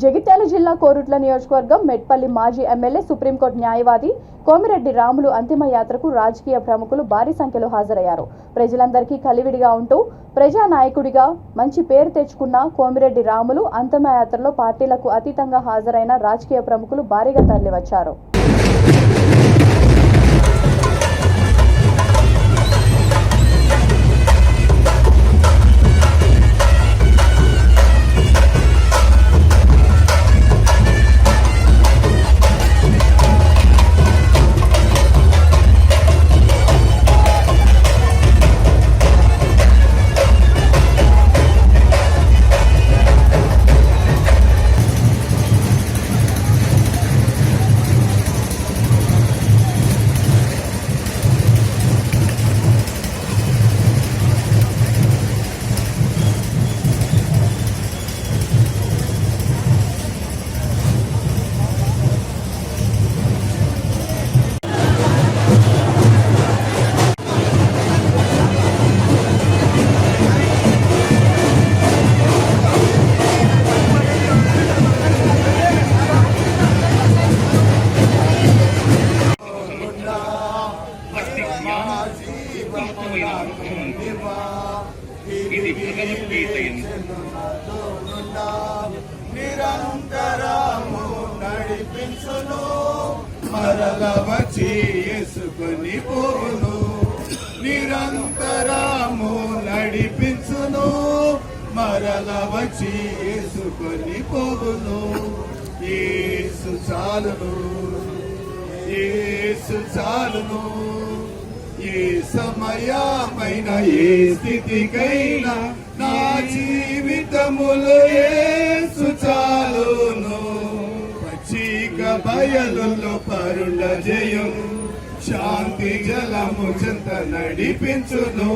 జగిత్యాల జిల్లా కోరుట్ల నియోజకవర్గం మెట్పల్లి మాజీ ఎమ్మెల్యే సుప్రీంకోర్టు న్యాయవాది కోమిరెడ్డి రాములు అంతిమ యాత్రకు రాజకీయ ప్రముఖులు భారీ సంఖ్యలో హాజరయ్యారు. ప్రజలందరికీ కలివిడిగా ఉంటూ ప్రజానాయకుడిగా మంచి పేరు తెచ్చుకున్న కోమిరెడ్డి రాములు అంతిమ యాత్రలో పార్టీలకు అతీతంగా హాజరైన రాజకీయ ప్రముఖులు భారీగా తరలివచ్చారు. ఇది భగవద్గీత నిరంతరము నడిపించును మరల వచ్చి యేసుకొని పోవును. నిరంతరము నడిపించును మరల వచ్చి యేసుకొని పోవును. యేసు చాలును, యేసు చాలును. ఏ సమయమైన ఏ స్థితికైనా నా జీవితములో యేసు చాలును. పచ్చిక బయలులో పరుల జయం శాంతి జలము చెంత నడిపించును.